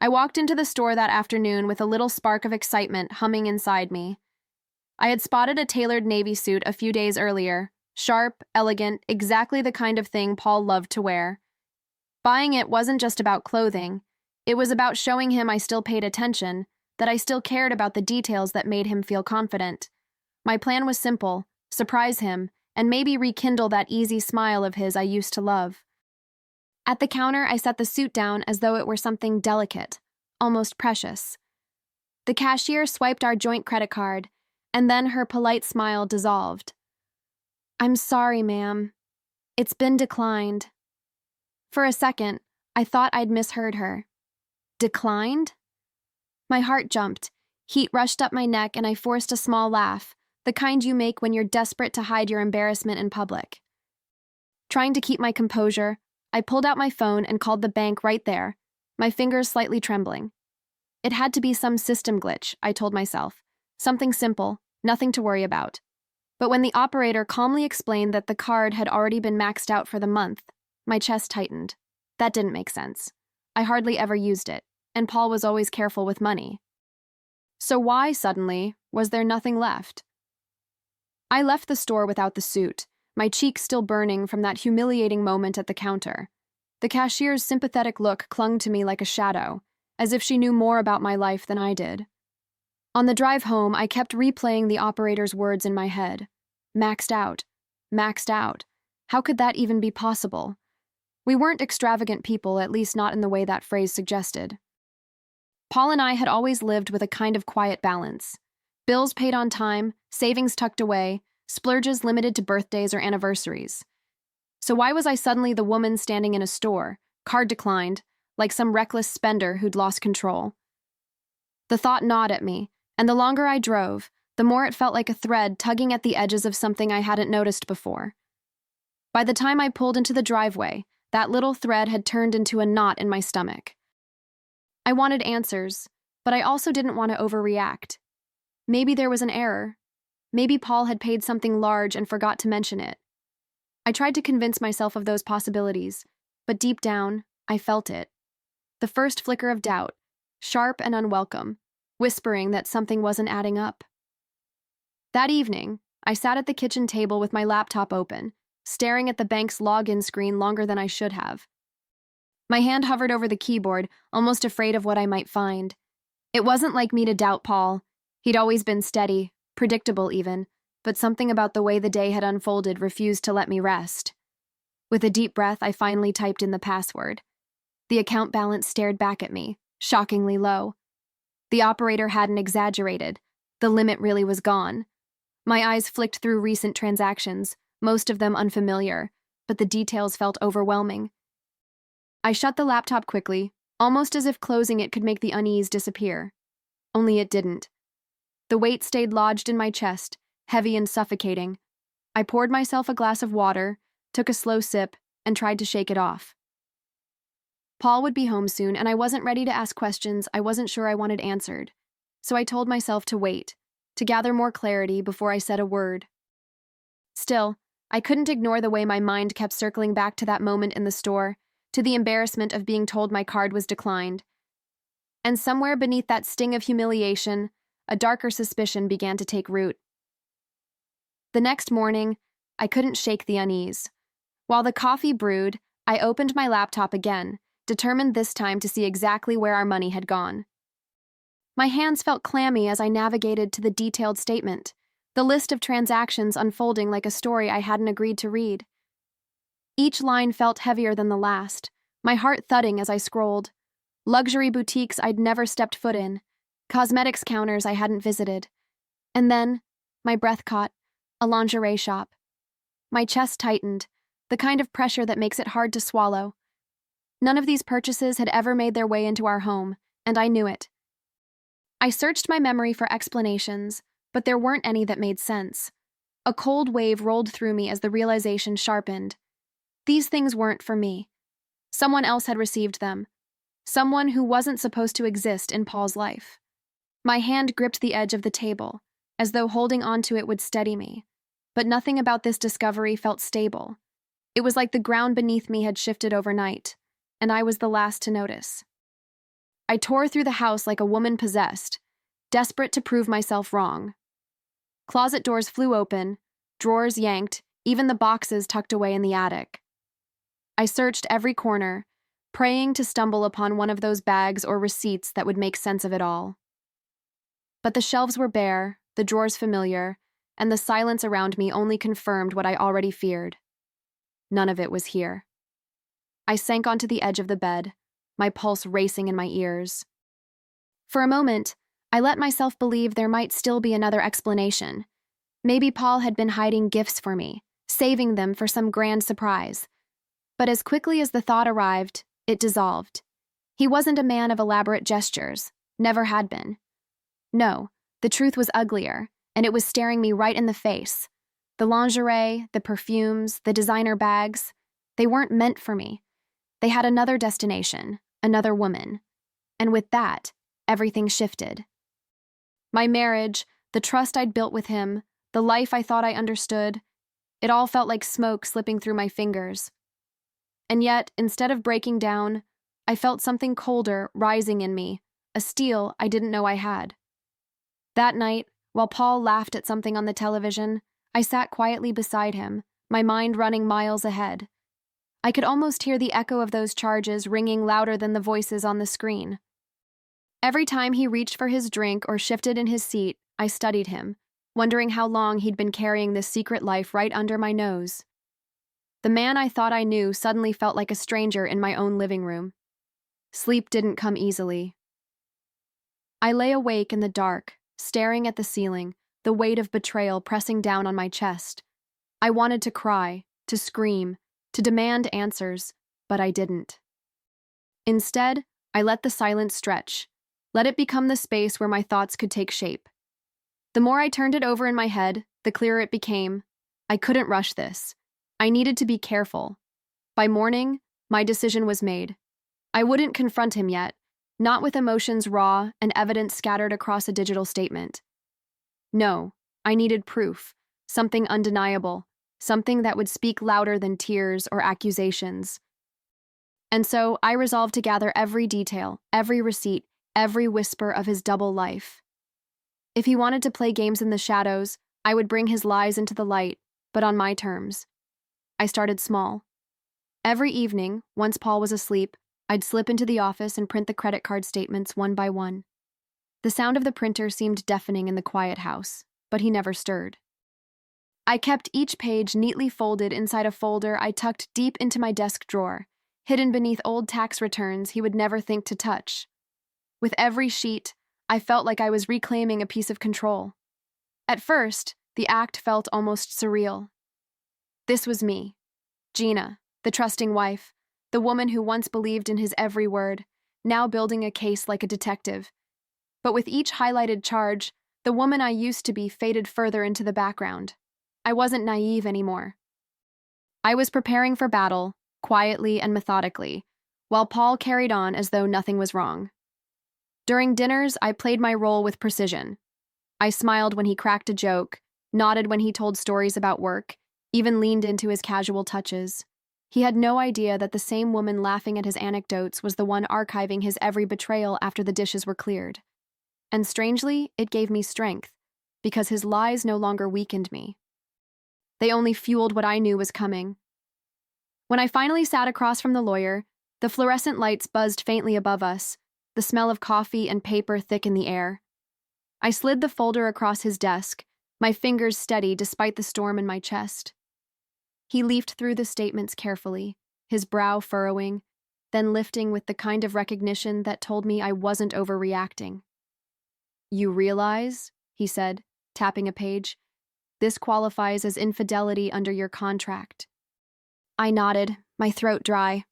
I walked into the store that afternoon with a little spark of excitement humming inside me. I had spotted a tailored navy suit a few days earlier, sharp, elegant, exactly the kind of thing Paul loved to wear. Buying it wasn't just about clothing. It was about showing him I still paid attention, that I still cared about the details that made him feel confident. My plan was simple: surprise him, and maybe rekindle that easy smile of his I used to love. At the counter, I set the suit down as though it were something delicate, almost precious. The cashier swiped our joint credit card, and then her polite smile dissolved. "I'm sorry, ma'am. It's been declined." For a second, I thought I'd misheard her. Declined? My heart jumped. Heat rushed up my neck, and I forced a small laugh, the kind you make when you're desperate to hide your embarrassment in public. Trying to keep my composure, I pulled out my phone and called the bank right there, my fingers slightly trembling. It had to be some system glitch, I told myself. Something simple, nothing to worry about. But when the operator calmly explained that the card had already been maxed out for the month, my chest tightened. That didn't make sense. I hardly ever used it, and Paul was always careful with money. So why, suddenly, was there nothing left? I left the store without the suit, my cheeks still burning from that humiliating moment at the counter. The cashier's sympathetic look clung to me like a shadow, as if she knew more about my life than I did. On the drive home, I kept replaying the operator's words in my head. Maxed out. Maxed out. How could that even be possible? We weren't extravagant people, at least not in the way that phrase suggested. Paul and I had always lived with a kind of quiet balance. Bills paid on time, savings tucked away, splurges limited to birthdays or anniversaries. So why was I suddenly the woman standing in a store, card declined, like some reckless spender who'd lost control? The thought gnawed at me, and the longer I drove, the more it felt like a thread tugging at the edges of something I hadn't noticed before. By the time I pulled into the driveway, that little thread had turned into a knot in my stomach. I wanted answers, but I also didn't want to overreact. Maybe there was an error. Maybe Paul had paid something large and forgot to mention it. I tried to convince myself of those possibilities, but deep down, I felt it. The first flicker of doubt, sharp and unwelcome, whispering that something wasn't adding up. That evening, I sat at the kitchen table with my laptop open, staring at the bank's login screen longer than I should have. My hand hovered over the keyboard, almost afraid of what I might find. It wasn't like me to doubt Paul. He'd always been steady, predictable even, but something about the way the day had unfolded refused to let me rest. With a deep breath, I finally typed in the password. The account balance stared back at me, shockingly low. The operator hadn't exaggerated. The limit really was gone. My eyes flicked through recent transactions, most of them unfamiliar, but the details felt overwhelming. I shut the laptop quickly, almost as if closing it could make the unease disappear. Only it didn't. The weight stayed lodged in my chest, heavy and suffocating. I poured myself a glass of water, took a slow sip, and tried to shake it off. Paul would be home soon, and I wasn't ready to ask questions I wasn't sure I wanted answered. So I told myself to wait, to gather more clarity before I said a word. Still, I couldn't ignore the way my mind kept circling back to that moment in the store, to the embarrassment of being told my card was declined. And somewhere beneath that sting of humiliation, a darker suspicion began to take root. The next morning, I couldn't shake the unease. While the coffee brewed, I opened my laptop again, determined this time to see exactly where our money had gone. My hands felt clammy as I navigated to the detailed statement, the list of transactions unfolding like a story I hadn't agreed to read. Each line felt heavier than the last, my heart thudding as I scrolled. Luxury boutiques I'd never stepped foot in, cosmetics counters I hadn't visited. And then, my breath caught, a lingerie shop. My chest tightened, the kind of pressure that makes it hard to swallow. None of these purchases had ever made their way into our home, and I knew it. I searched my memory for explanations, but there weren't any that made sense. A cold wave rolled through me as the realization sharpened. These things weren't for me. Someone else had received them. Someone who wasn't supposed to exist in Paul's life. My hand gripped the edge of the table, as though holding onto it would steady me. But nothing about this discovery felt stable. It was like the ground beneath me had shifted overnight, and I was the last to notice. I tore through the house like a woman possessed, desperate to prove myself wrong. Closet doors flew open, drawers yanked, even the boxes tucked away in the attic. I searched every corner, praying to stumble upon one of those bags or receipts that would make sense of it all. But the shelves were bare, the drawers familiar, and the silence around me only confirmed what I already feared. None of it was here. I sank onto the edge of the bed, my pulse racing in my ears. For a moment, I let myself believe there might still be another explanation. Maybe Paul had been hiding gifts for me, saving them for some grand surprise. But as quickly as the thought arrived, it dissolved. He wasn't a man of elaborate gestures, never had been. No, the truth was uglier, and it was staring me right in the face. The lingerie, the perfumes, the designer bags, they weren't meant for me. They had another destination, another woman. And with that, everything shifted. My marriage, the trust I'd built with him, the life I thought I understood, it all felt like smoke slipping through my fingers. And yet, instead of breaking down, I felt something colder rising in me, a steel I didn't know I had. That night, while Paul laughed at something on the television, I sat quietly beside him, my mind running miles ahead. I could almost hear the echo of those charges ringing louder than the voices on the screen. Every time he reached for his drink or shifted in his seat, I studied him, wondering how long he'd been carrying this secret life right under my nose. The man I thought I knew suddenly felt like a stranger in my own living room. Sleep didn't come easily. I lay awake in the dark, staring at the ceiling, the weight of betrayal pressing down on my chest. I wanted to cry, to scream, to demand answers, but I didn't. Instead, I let the silence stretch, let it become the space where my thoughts could take shape. The more I turned it over in my head, the clearer it became. I couldn't rush this. I needed to be careful. By morning, my decision was made. I wouldn't confront him yet, not with emotions raw and evidence scattered across a digital statement. No, I needed proof, something undeniable, something that would speak louder than tears or accusations. And so I resolved to gather every detail, every receipt, every whisper of his double life. If he wanted to play games in the shadows, I would bring his lies into the light, but on my terms. I started small. Every evening, once Paul was asleep, I'd slip into the office and print the credit card statements one by one. The sound of the printer seemed deafening in the quiet house, but he never stirred. I kept each page neatly folded inside a folder I tucked deep into my desk drawer, hidden beneath old tax returns he would never think to touch. With every sheet, I felt like I was reclaiming a piece of control. At first, the act felt almost surreal. This was me, Gina, the trusting wife, the woman who once believed in his every word, now building a case like a detective. But with each highlighted charge, the woman I used to be faded further into the background. I wasn't naive anymore. I was preparing for battle, quietly and methodically, while Paul carried on as though nothing was wrong. During dinners, I played my role with precision. I smiled when he cracked a joke, nodded when he told stories about work, even leaned into his casual touches. He had no idea that the same woman laughing at his anecdotes was the one archiving his every betrayal after the dishes were cleared. And strangely, it gave me strength, because his lies no longer weakened me. They only fueled what I knew was coming. When I finally sat across from the lawyer, the fluorescent lights buzzed faintly above us, the smell of coffee and paper thick in the air. I slid the folder across his desk, my fingers steady despite the storm in my chest. He leafed through the statements carefully, his brow furrowing, then lifting with the kind of recognition that told me I wasn't overreacting. "You realize," he said, tapping a page, "this qualifies as infidelity under your contract." I nodded, my throat dry.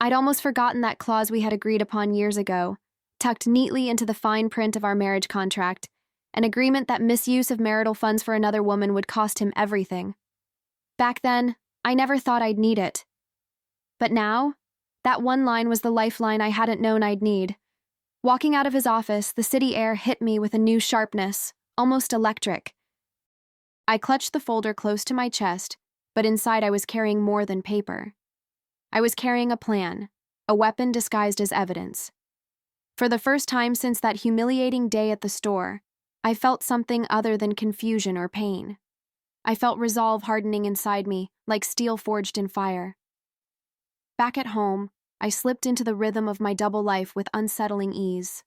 I'd almost forgotten that clause we had agreed upon years ago, tucked neatly into the fine print of our marriage contract, an agreement that misuse of marital funds for another woman would cost him everything. Back then, I never thought I'd need it. But now, that one line was the lifeline I hadn't known I'd need. Walking out of his office, the city air hit me with a new sharpness, almost electric. I clutched the folder close to my chest, but inside I was carrying more than paper. I was carrying a plan, a weapon disguised as evidence. For the first time since that humiliating day at the store, I felt something other than confusion or pain. I felt resolve hardening inside me, like steel forged in fire. Back at home, I slipped into the rhythm of my double life with unsettling ease.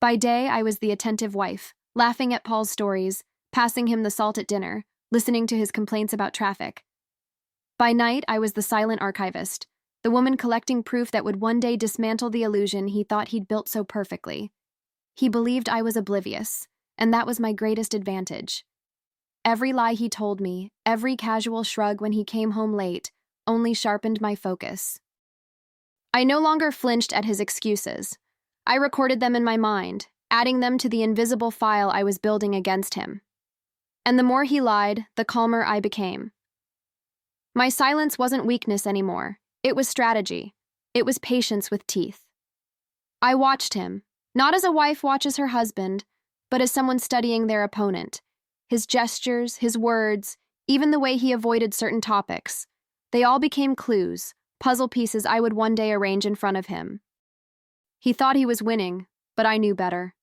By day, I was the attentive wife, laughing at Paul's stories, passing him the salt at dinner, listening to his complaints about traffic. By night, I was the silent archivist, the woman collecting proof that would one day dismantle the illusion he thought he'd built so perfectly. He believed I was oblivious, and that was my greatest advantage. Every lie he told me, every casual shrug when he came home late, only sharpened my focus. I no longer flinched at his excuses. I recorded them in my mind, adding them to the invisible file I was building against him. And the more he lied, the calmer I became. My silence wasn't weakness anymore. It was strategy. It was patience with teeth. I watched him, not as a wife watches her husband, but as someone studying their opponent. His gestures, his words, even the way he avoided certain topics, they all became clues, puzzle pieces I would one day arrange in front of him. He thought he was winning, but I knew better.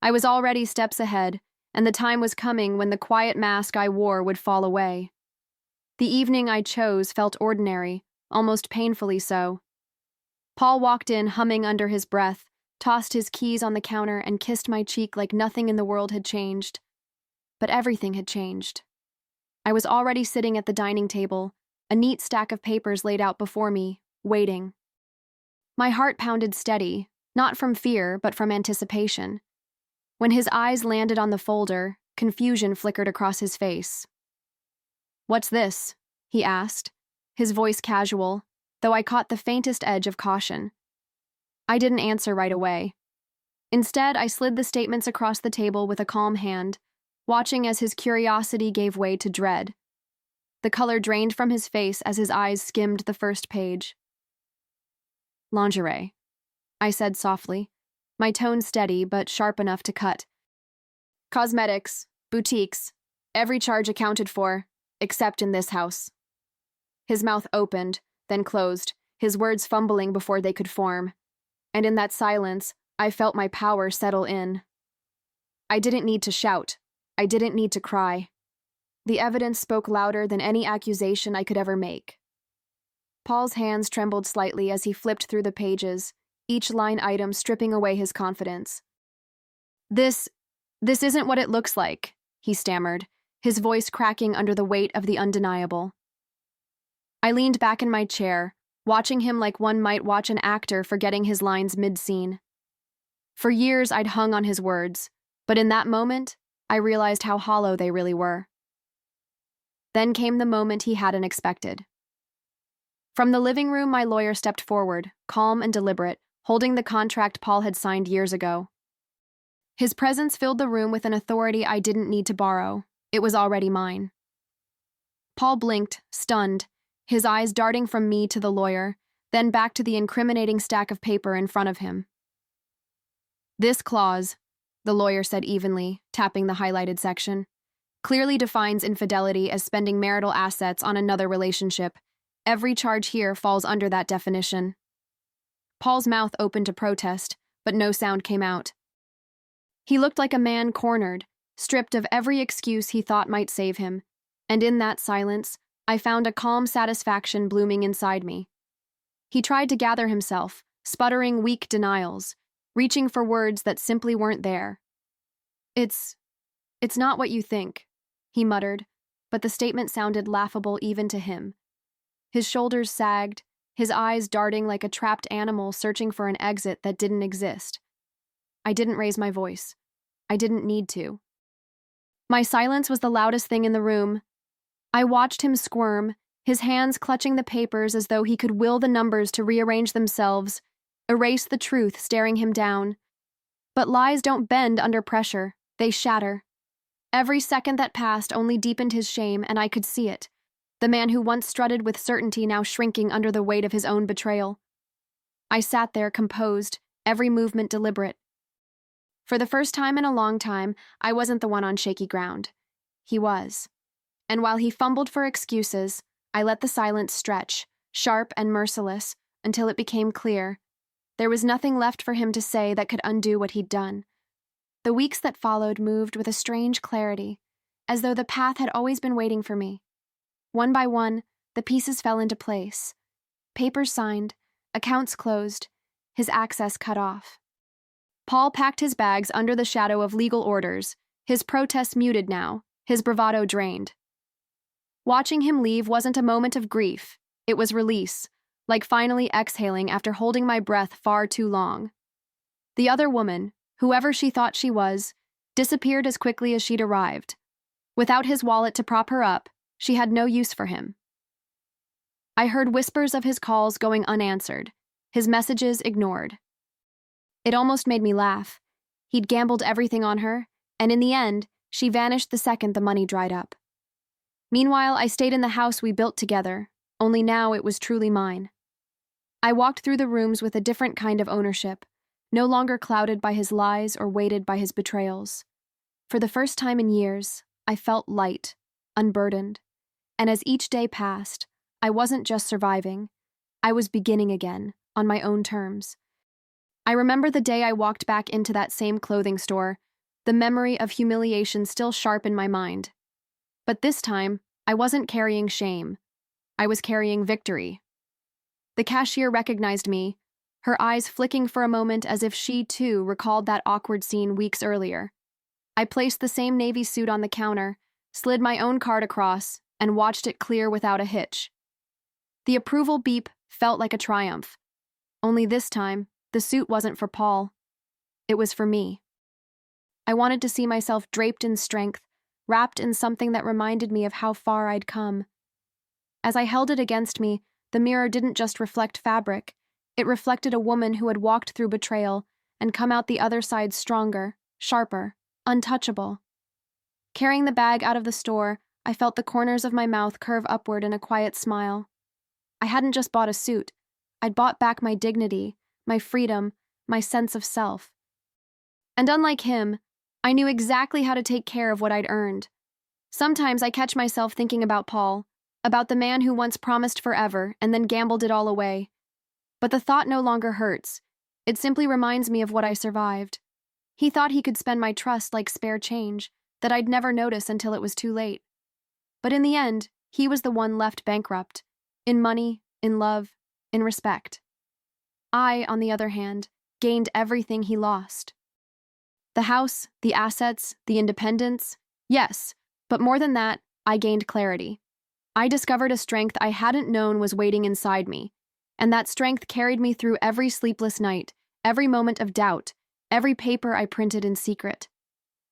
I was already steps ahead, and the time was coming when the quiet mask I wore would fall away. The evening I chose felt ordinary, almost painfully so. Paul walked in humming under his breath, tossed his keys on the counter, and kissed my cheek like nothing in the world had changed. But everything had changed. I was already sitting at the dining table, a neat stack of papers laid out before me, waiting. My heart pounded steady, not from fear, but from anticipation. When his eyes landed on the folder, confusion flickered across his face. "What's this?" he asked, his voice casual, though I caught the faintest edge of caution. I didn't answer right away. Instead, I slid the statements across the table with a calm hand, watching as his curiosity gave way to dread. The color drained from his face as his eyes skimmed the first page. "Lingerie," I said softly, my tone steady but sharp enough to cut. "Cosmetics, boutiques, every charge accounted for, except in this house." His mouth opened, then closed, his words fumbling before they could form. And in that silence, I felt my power settle in. I didn't need to shout. I didn't need to cry. The evidence spoke louder than any accusation I could ever make. Paul's hands trembled slightly as he flipped through the pages, each line item stripping away his confidence. This isn't what it looks like," he stammered, his voice cracking under the weight of the undeniable. I leaned back in my chair, watching him like one might watch an actor forgetting his lines mid-scene. For years I'd hung on his words, but in that moment, I realized how hollow they really were. Then came the moment he hadn't expected. From the living room, my lawyer stepped forward, calm and deliberate, holding the contract Paul had signed years ago. His presence filled the room with an authority I didn't need to borrow. It was already mine. Paul blinked, stunned, his eyes darting from me to the lawyer, then back to the incriminating stack of paper in front of him. "This clause," the lawyer said evenly, tapping the highlighted section, "clearly defines infidelity as spending marital assets on another relationship. Every charge here falls under that definition." Paul's mouth opened to protest, but no sound came out. He looked like a man cornered, stripped of every excuse he thought might save him, and in that silence, I found a calm satisfaction blooming inside me. He tried to gather himself, sputtering weak denials, reaching for words that simply weren't there. It's not what you think," he muttered, but the statement sounded laughable even to him. His shoulders sagged, his eyes darting like a trapped animal searching for an exit that didn't exist. I didn't raise my voice. I didn't need to. My silence was the loudest thing in the room. I watched him squirm, his hands clutching the papers as though he could will the numbers to rearrange themselves, erase the truth staring him down. But lies don't bend under pressure, they shatter. Every second that passed only deepened his shame, and I could see it. The man who once strutted with certainty now shrinking under the weight of his own betrayal. I sat there composed, every movement deliberate. For the first time in a long time, I wasn't the one on shaky ground. He was. And while he fumbled for excuses, I let the silence stretch, sharp and merciless, until it became clear. There was nothing left for him to say that could undo what he'd done. The weeks that followed moved with a strange clarity, as though the path had always been waiting for me. One by one, the pieces fell into place. Papers signed, accounts closed, his access cut off. Paul packed his bags under the shadow of legal orders, his protests muted now, his bravado drained. Watching him leave wasn't a moment of grief, it was release, like finally exhaling after holding my breath far too long. The other woman, whoever she thought she was, disappeared as quickly as she'd arrived. Without his wallet to prop her up, she had no use for him. I heard whispers of his calls going unanswered, his messages ignored. It almost made me laugh. He'd gambled everything on her, and in the end, she vanished the second the money dried up. Meanwhile, I stayed in the house we built together, only now it was truly mine. I walked through the rooms with a different kind of ownership, no longer clouded by his lies or weighted by his betrayals. For the first time in years, I felt light, unburdened, and as each day passed, I wasn't just surviving, I was beginning again, on my own terms. I remember the day I walked back into that same clothing store, the memory of humiliation still sharp in my mind. But this time, I wasn't carrying shame. I was carrying victory. The cashier recognized me, her eyes flicking for a moment as if she, too, recalled that awkward scene weeks earlier. I placed the same navy suit on the counter, slid my own card across, and watched it clear without a hitch. The approval beep felt like a triumph. Only this time, the suit wasn't for Paul. It was for me. I wanted to see myself draped in strength, wrapped in something that reminded me of how far I'd come. As I held it against me, the mirror didn't just reflect fabric. It reflected a woman who had walked through betrayal and come out the other side stronger, sharper, untouchable. Carrying the bag out of the store, I felt the corners of my mouth curve upward in a quiet smile. I hadn't just bought a suit. I'd bought back my dignity, my freedom, my sense of self. And unlike him, I knew exactly how to take care of what I'd earned. Sometimes I catch myself thinking about Paul, about the man who once promised forever and then gambled it all away. But the thought no longer hurts. It simply reminds me of what I survived. He thought he could spend my trust like spare change, that I'd never notice until it was too late. But in the end, he was the one left bankrupt, in money, in love, in respect. I, on the other hand, gained everything he lost. The house, the assets, the independence, yes, but more than that, I gained clarity. I discovered a strength I hadn't known was waiting inside me, and that strength carried me through every sleepless night, every moment of doubt, every paper I printed in secret.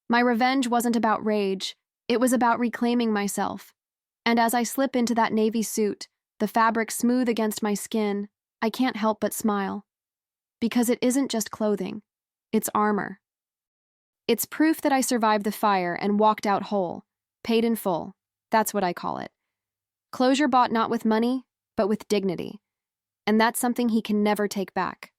My revenge wasn't about rage, it was about reclaiming myself. And as I slip into that navy suit, the fabric smooth against my skin, I can't help but smile. Because it isn't just clothing, it's armor. It's proof that I survived the fire and walked out whole, paid in full. That's what I call it. Closure bought not with money, but with dignity. And that's something he can never take back.